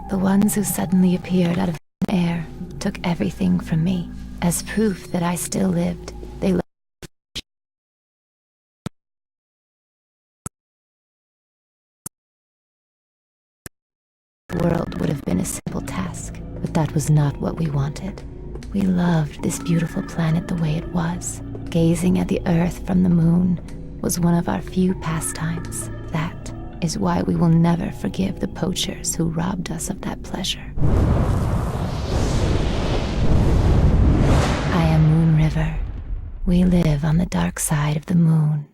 The ones who suddenly appeared out of thin air took everything from me. As proof that I still lived, they left. The world would have been a simple task, but that was not what we wanted. We loved this beautiful planet the way it was. Gazing at the Earth from the moon was one of our few pastimes. That is why we will never forgive the poachers who robbed us of that pleasure. I am Moon River. We live on the dark side of the moon.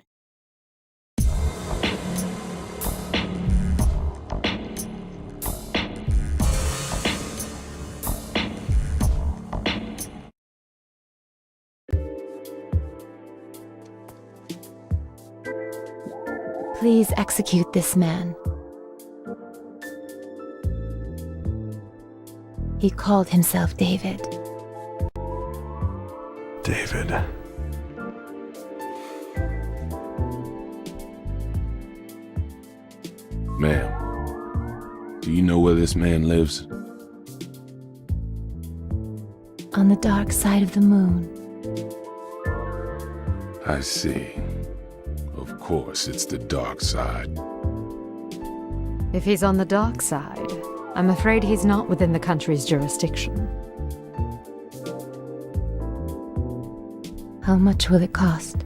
Please execute this man. He called himself David. David. Ma'am, do you know where this man lives? On the dark side of the moon. I see. Of course, it's the dark side. If he's on the dark side, I'm afraid he's not within the country's jurisdiction. How much will it cost?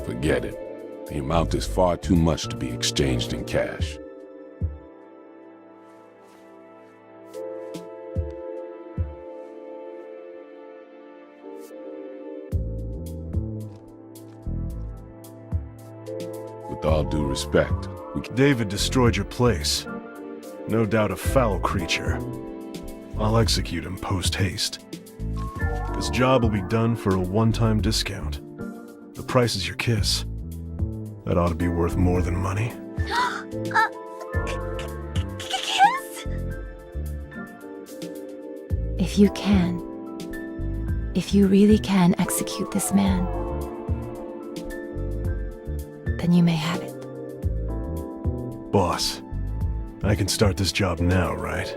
Forget it. The amount is far too much to be exchanged in cash. With all due respect, David destroyed your place. No doubt a foul creature. I'll execute him post-haste. This job will be done for a one-time discount. The price is your kiss. That ought to be worth more than money. Kiss? If you can, if you really can execute this man, then you may have it. Boss, I can start this job now, right?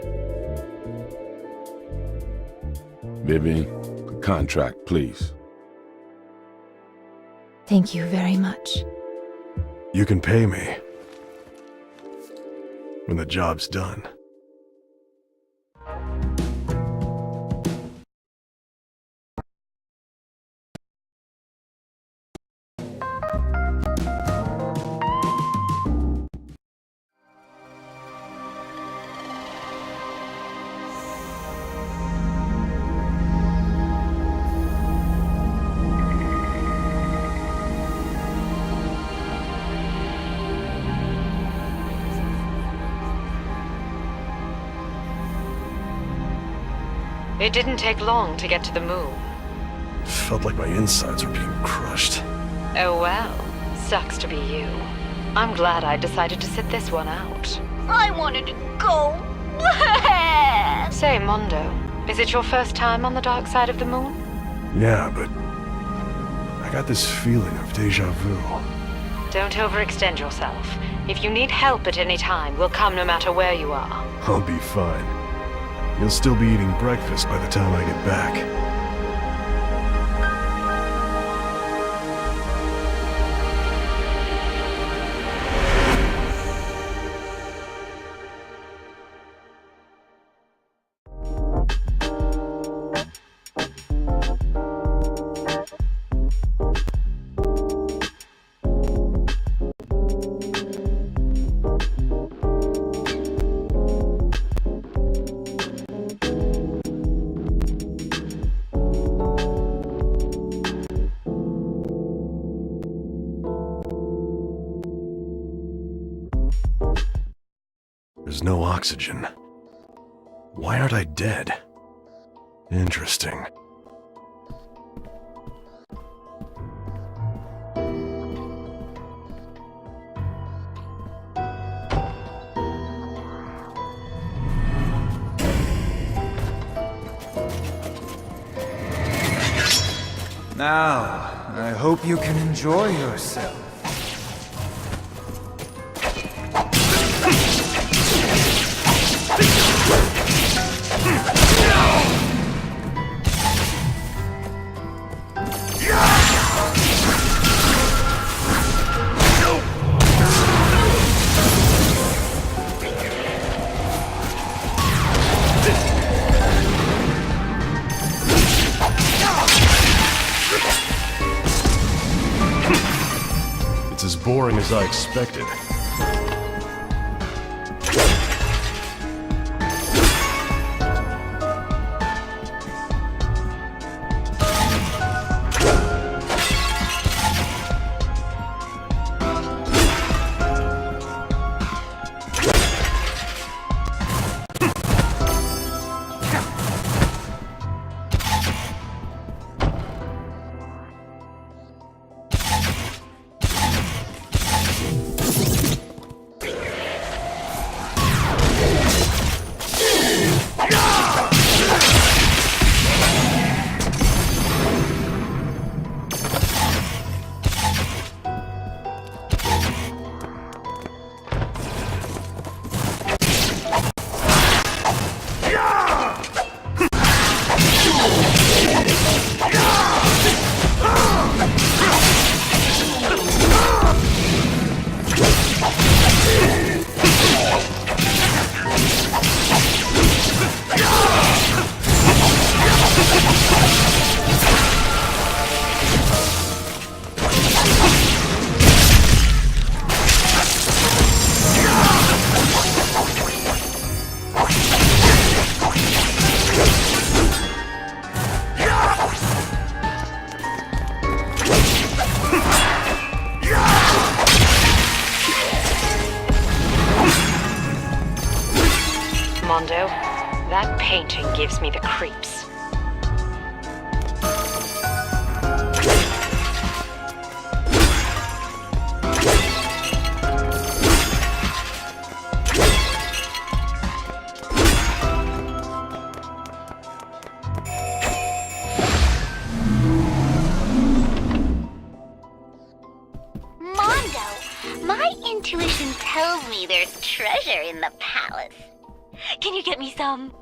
Vivian, the contract, please. Thank you very much. You can pay me when the job's done. It didn't take long to get to the moon. Felt like my insides were being crushed. Oh well, sucks to be you. I'm glad I decided to sit this one out. I wanted to go. Say, Mondo, is it your first time on the dark side of the moon? Yeah, but I got this feeling of deja vu. Don't overextend yourself. If you need help at any time, we'll come no matter where you are. I'll be fine. You'll still be eating breakfast by the time I get back. There's no oxygen. Why aren't I dead? Interesting. Now, I hope you can enjoy yourself. It's as boring as I expected. Mondo, that painting gives me the creeps. Mondo, my intuition tells me there's treasure in the palace. Can you get me some?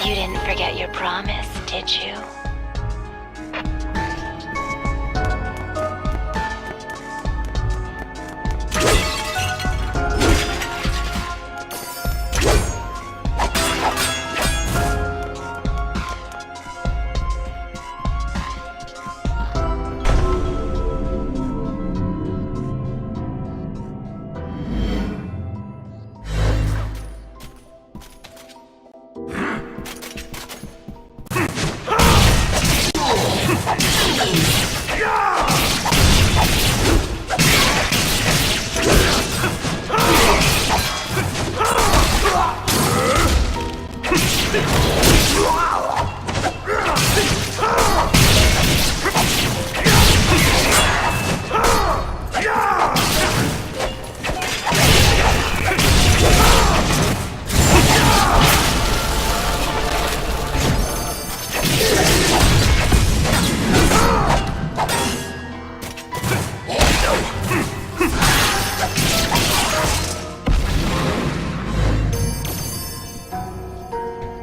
You didn't forget your promise, did you?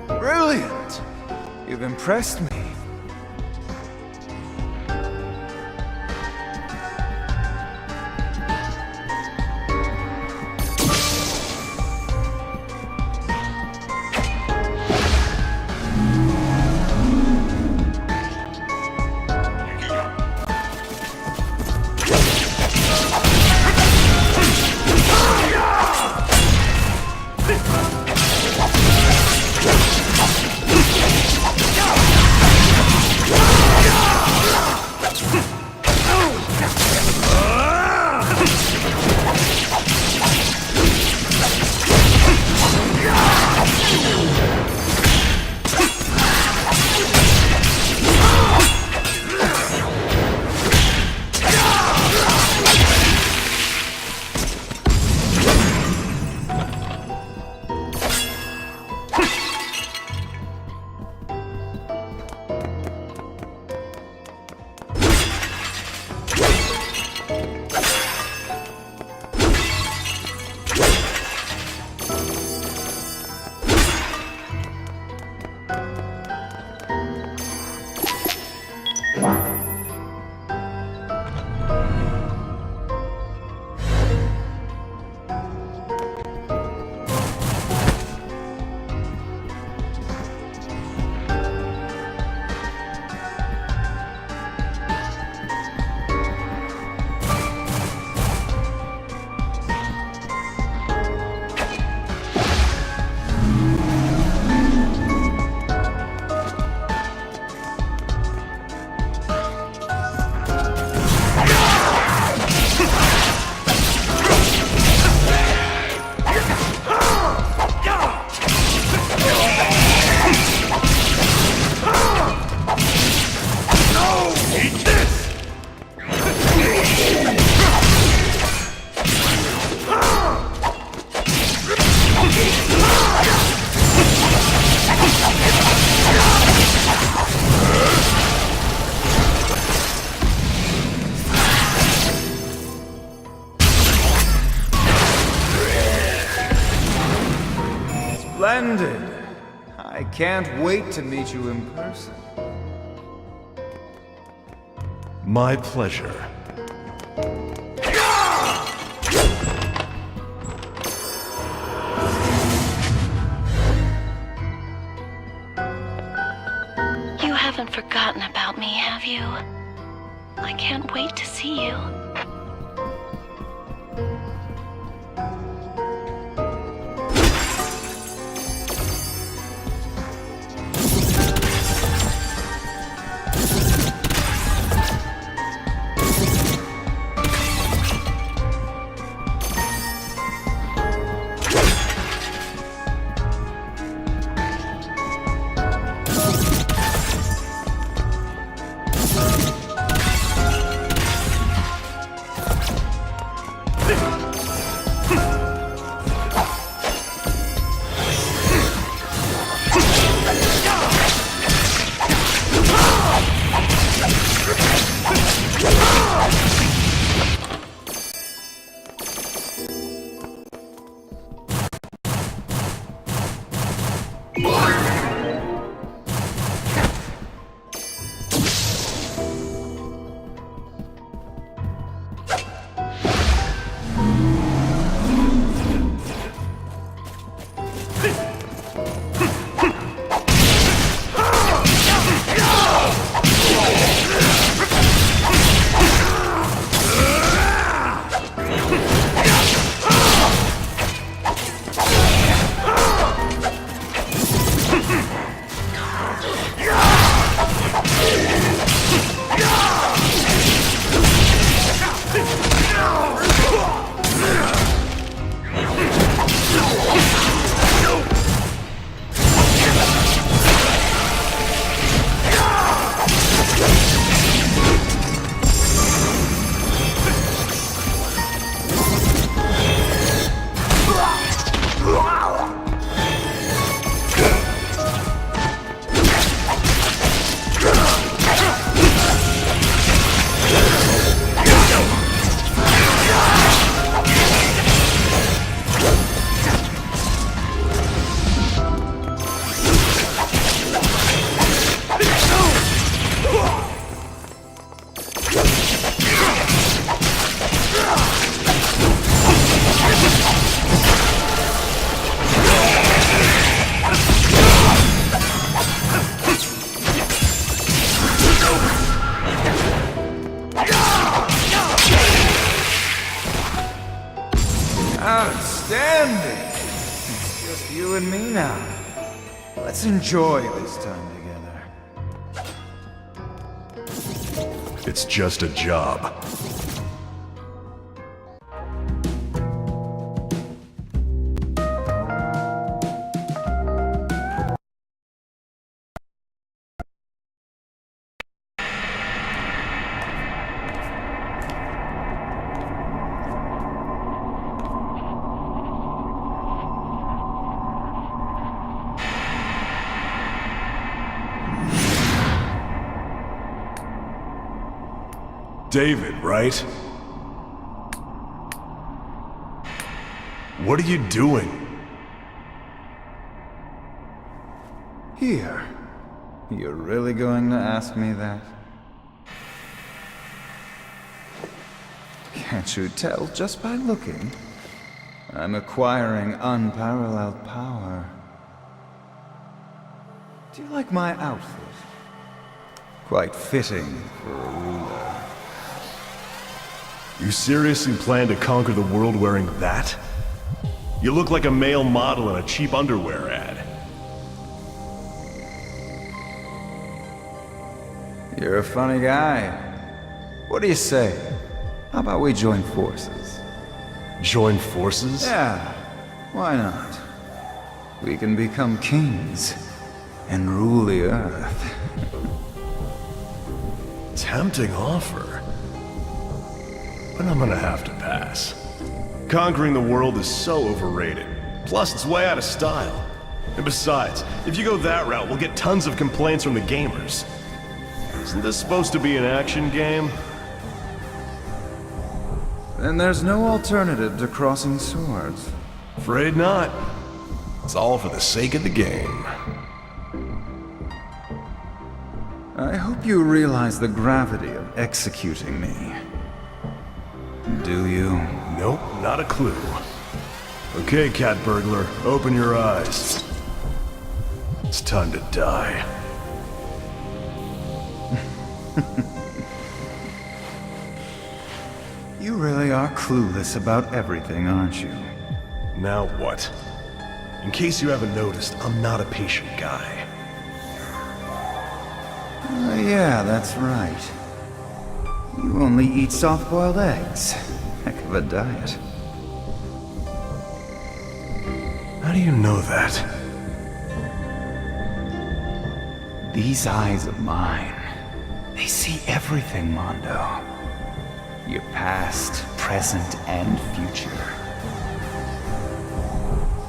Brilliant! You've impressed me. I can't wait to meet you in person. My pleasure. You haven't forgotten about me, have you? I can't wait to see you. Outstanding! It's just you and me now. Let's enjoy this time together. It's just a job. David, right? What are you doing? Here. You're really going to ask me that? Can't you tell just by looking? I'm acquiring unparalleled power. Do you like my outfit? Quite fitting for a ruler. You seriously plan to conquer the world wearing that? You look like a male model in a cheap underwear ad. You're a funny guy. What do you say? How about we join forces? Join forces? Yeah, why not? We can become kings and rule the earth. Tempting offer. But I'm gonna have to pass. Conquering the world is so overrated. Plus, it's way out of style. And besides, if you go that route, we'll get tons of complaints from the gamers. Isn't this supposed to be an action game? Then there's no alternative to crossing swords. Afraid not. It's all for the sake of the game. I hope you realize the gravity of executing me. Do you? Nope, not a clue. Okay, cat burglar, open your eyes. It's time to die. You really are clueless about everything, aren't you? Now what? In case you haven't noticed, I'm not a patient guy. Yeah, that's right. You only eat soft-boiled eggs. Heck of a diet. How do you know that? These eyes of mine, they see everything, Mondo. Your past, present, and future.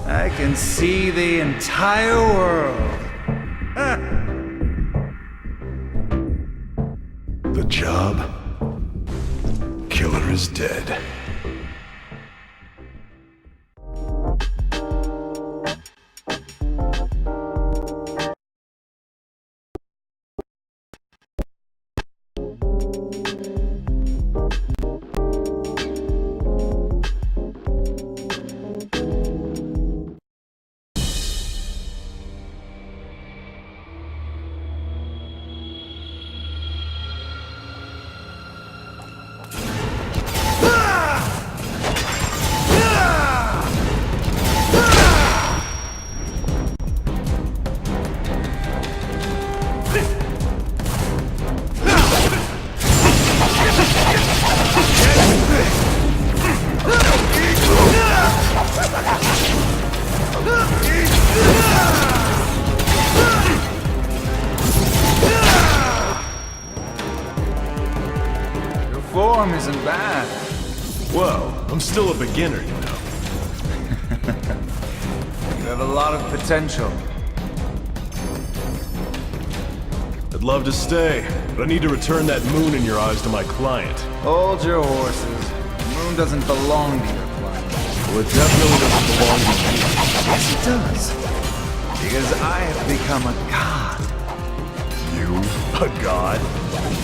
I can see the entire world. The job? Killer is dead. Your form isn't bad. Whoa, I'm still a beginner, you know. You have a lot of potential. I'd love to stay, but I need to return that moon in your eyes to my client. Hold your horses. The moon doesn't belong to your client. Well, it definitely doesn't belong to me. Yes, it does. Because I have become a god. You? A god?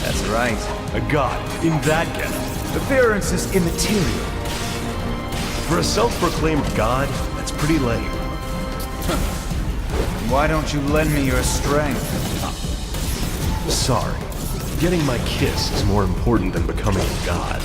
That's right. A god? In that guess? Appearance is immaterial. For a self-proclaimed god, that's pretty lame. Why don't you lend me your strength? Sorry. Getting my kiss is more important than becoming a god.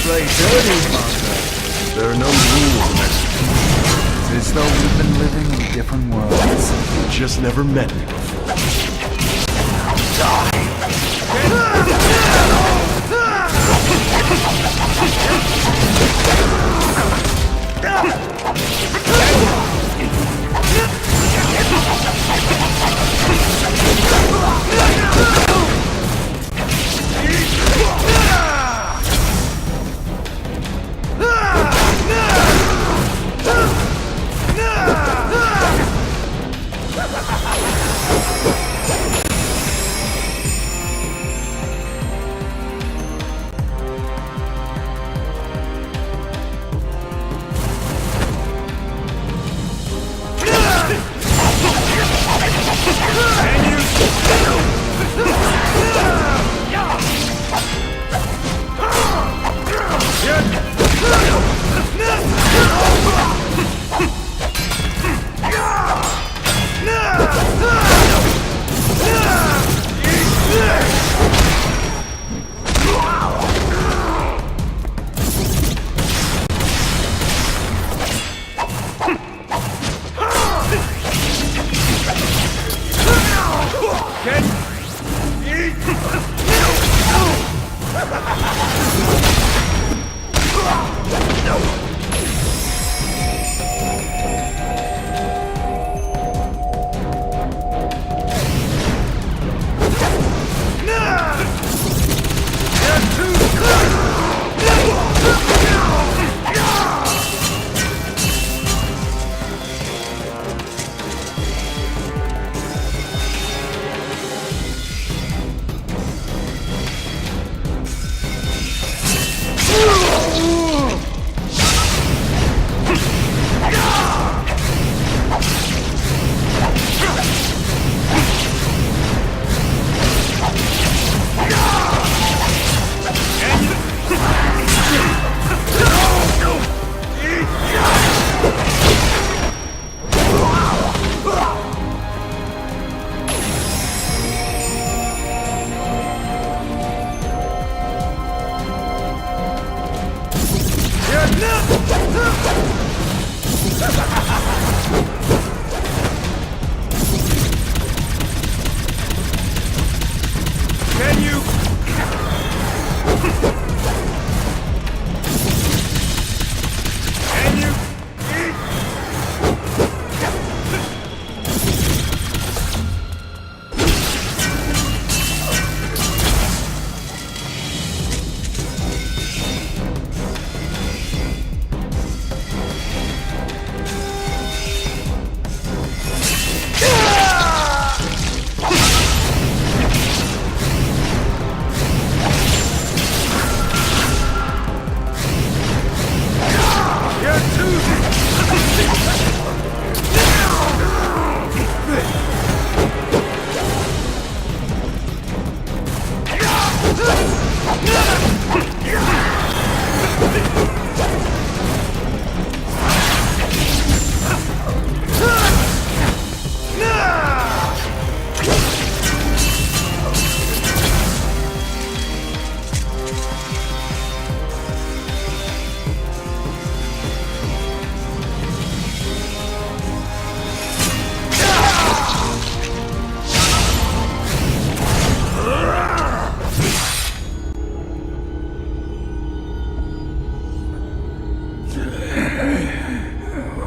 Play dirty, Mondo. There are no rules in execution. It's as though we've been living in different worlds. You just never met me before.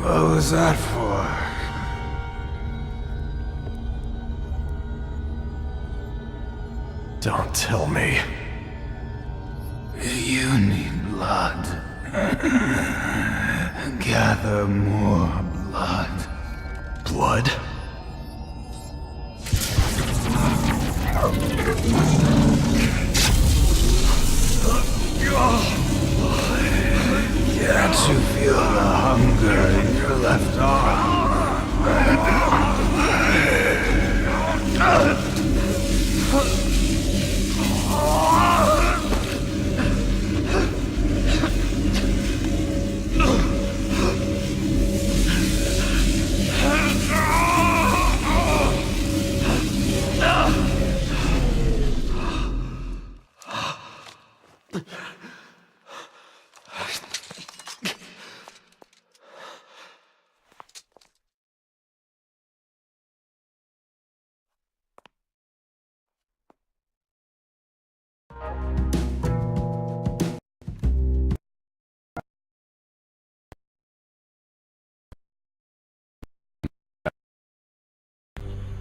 What was that for? Don't tell me. You need blood. Gather more blood. Blood? Can't you feel the hunger in your left arm?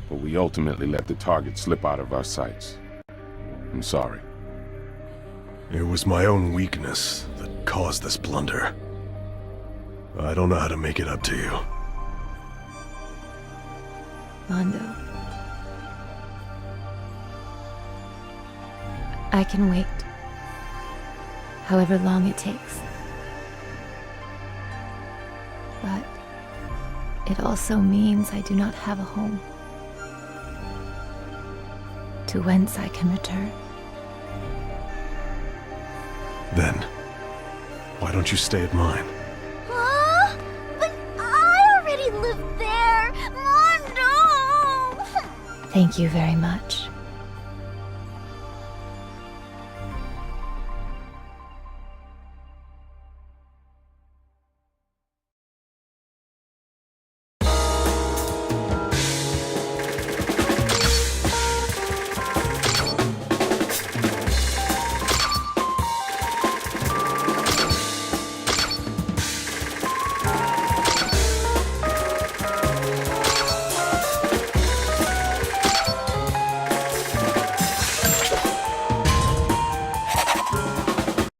But we ultimately let the target slip out of our sights. I'm sorry. It was my own weakness that caused this blunder. I don't know how to make it up to you. Mondo. I can wait. However long it takes. But it also means I do not have a home. To whence I can return. Then, why don't you stay at mine? Huh? But I already live there! Mondo! Thank you very much.